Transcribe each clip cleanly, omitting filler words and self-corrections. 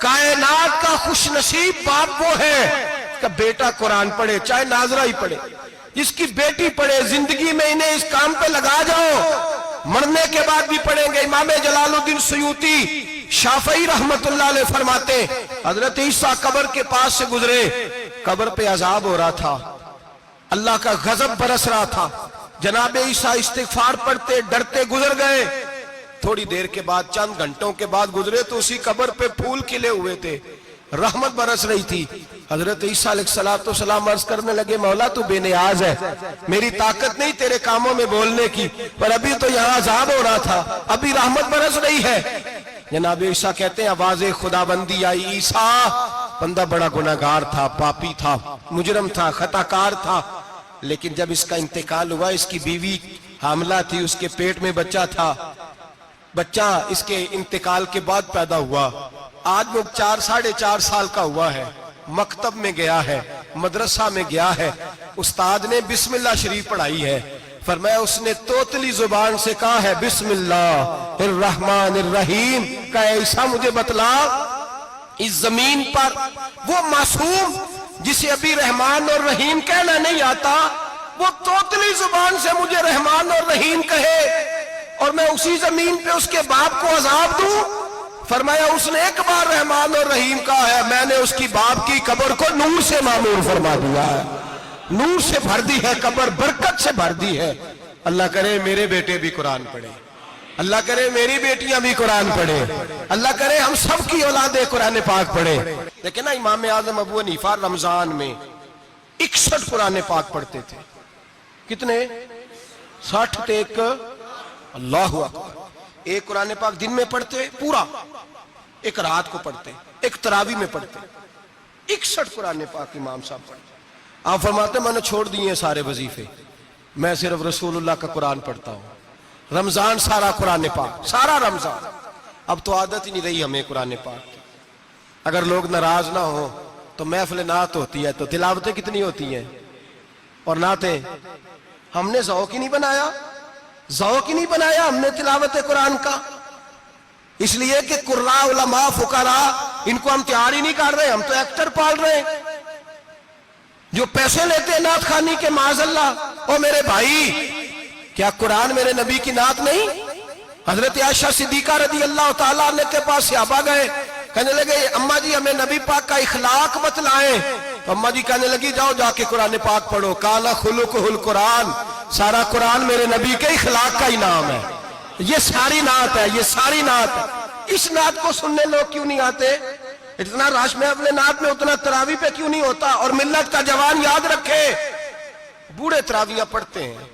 कायनात का खुश नसीब बाप वो है कि बेटा कुरान पढ़े, चाहे नाजरा ही पढ़े, इसकी बेटी पढ़े। जिंदगी में इन्हें इस काम पे लगा जाओ, मरने के बाद भी पढ़ेंगे। इमाम जलालुद्दीन सुयूती शाफई रहमतुल्लाह अलैह फरमाते, हजरत ईसा कब्र के पास से गुजरे, कब्र पे अजाब हो रहा था, अल्लाह का गजब बरस रहा था। जनाब ईसा इस्तिगफार पढ़ते डरते गुजर गए। थोड़ी देर के बाद, चंद घंटों के बाद गुजरे तो उसी कब्र पे फूल खिले हुए थे, रहमत बरस रही थी। हजरत ईसा अलैहिस्सलाम अर्ज करने लगे, मौला तू बेनियाज है, मेरी ताकत नहीं तेरे कामों में बोलने की, पर अभी तो यहाँ अजाब हो रहा था, अभी रहमत बरस रही है। जनाब ईसा कहते हैं, आवाज़े खुदाबंदी आई, ईसा बंदा बड़ा गुनाहगार था, पापी था, मुजरम था, खताकार था, लेकिन जब इसका इंतकाल हुआ, इसकी बीवी हामला थी, उसके पेट में बच्चा था, बच्चा इसके इंतकाल के बाद पैदा हुआ। आज वो 4-4.5 साल का हुआ है, मकतब में गया है, मदरसा में गया है, उस्ताद ने बिस्मिल्लाह शरीफ पढ़ाई है, फरमाया उसने तोतली जुबान से कहा है बिस्मिल्लाहिर्रहमानिर्रहीम का, ऐसा मुझे बतला इस जमीन पर वो मासूम जिसे अभी रहमान और रहीम कहना नहीं आता, वो तोतली जुबान से मुझे रहमान और रहीम कहे और मैं उसी जमीन पे उसके बाप को अजाब दूं। फरमाया उसने एक बार रहमान और रहीम कहा है, मैंने उसकी बाप की कब्र को नूर से मामूर फरमा दिया है, नूर से भर दी है कब्र, बरकत से भर दी है। अल्लाह करे मेरे बेटे भी कुरान पढ़े, अल्लाह करे मेरी बेटियां भी कुरान पढ़े, अल्लाह करे हम सब की औलादे कुरान पाक पढ़े। लेकिन ना इमाम आजम अबू हनीफा रमजान में 61 कुरान पाक पढ़ते थे। कितने? 60 थे एक, अल्लाह अकबर। एक कुरान पाक दिन में पढ़ते पूरा, एक रात को पढ़ते, एक तरावी में पढ़ते। 61 कुरान पाक इमाम साहब पढ़ते। आप फरमाते मैंने छोड़ दिए सारे वजीफे, मैं सिर्फ रसूलुल्लाह का कुरान पढ़ता हूँ। रमजान सारा कुरान पाक, सारा रमजान। अब तो आदत ही नहीं रही हमें कुरान पाक की। अगर लोग नाराज ना हो तो महफिल नात होती है, तो तिलावतें कितनी होती हैं, और नाते हमने ज़ौक़ ही नहीं बनाया, ज़ौक़ ही नहीं बनाया हमने तिलावत कुरान का। इसलिए कि कुर्रा उलमा फुकरा इनको हम तैयार ही नहीं कर रहे, हम तो एक्टर पाल रहे हैं जो पैसे लेते हैं नात खानी के, माज़अल्लाह। ओ मेरे भाई, क्या कुरान मेरे नबी की नात नहीं? हजरत आयशा सिद्दीका रज़ी अल्लाह ताला अन्हा के पास सहाबा गए, कहने लगे अम्मा जी हमें नबी पाक का इखलाक बतलाएं। तो अम्मा जी कहने लगी जाओ जाके कुरान पाक पढ़ो, काला खुलुकुहुल कुरान, सारा कुरान मेरे नबी के इखलाक का ही नाम है। ये सारी नात है, ये सारी नात है। इस नात को सुनने लोग क्यों नहीं आते? इतना राश में अपने नात में, उतना तरावी पे क्यों नहीं होता? और मिल्लत का जवान याद रखे, बूढ़े तरावियां पढ़ते हैं,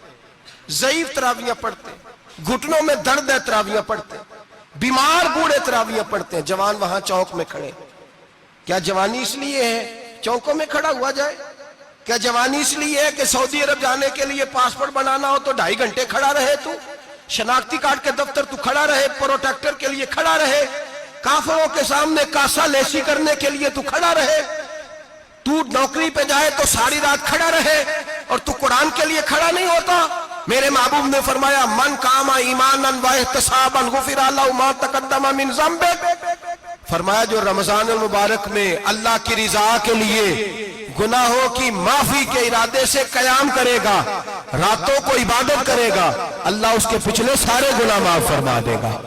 ज़ईफ तरावियां पढ़ते हैं, घुटनों में दर्द है तरावियां पढ़ते हैं, बीमार बूढ़े तरावियां पढ़ते हैं, जवान वहां चौक में खड़े। क्या जवानी इसलिए है चौकों में खड़ा हुआ जाए? क्या जवानी इसलिए है कि सऊदी अरब जाने के लिए पासपोर्ट बनाना हो तो 2.5 घंटे खड़ा रहे तू, शनाख्ती कार्ड के दफ्तर तू खड़ा रहे, प्रोटेक्टर के लिए खड़ा रहे, काफिरों के सामने कासा लेसी करने के लिए तू खड़ा रहे, तू नौकरी पे जाए तो सारी रात खड़ा रहे, और तू कुरान के लिए खड़ा नहीं होता? मेरे महबूब ने फरमाया मन कामा ईमानन व इहतिसाबन गुफिरा लहु मा तक़द्दम मिन ज़ंबि। फरमाया जो रमजान मुबारक में अल्लाह की रिजा के लिए गुनाहों की माफी के इरादे से कयाम करेगा, रातों को इबादत करेगा, अल्लाह उसके पिछले सारे गुनाह माफ फरमा देगा।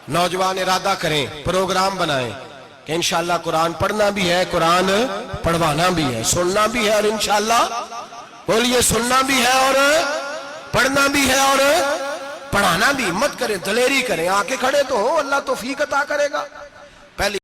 नौजवान इरादा करें, प्रोग्राम बनाएं कि इंशाअल्लाह कुरान पढ़ना भी है, कुरान पढ़वाना भी है, सुनना भी है, और इंशाअल्लाह बोलिए सुनना भी है और पढ़ना भी है और पढ़ाना भी। हिम्मत करें, दलेरी करें, आके खड़े तो हो, अल्लाह तौफीक अता करेगा। पहली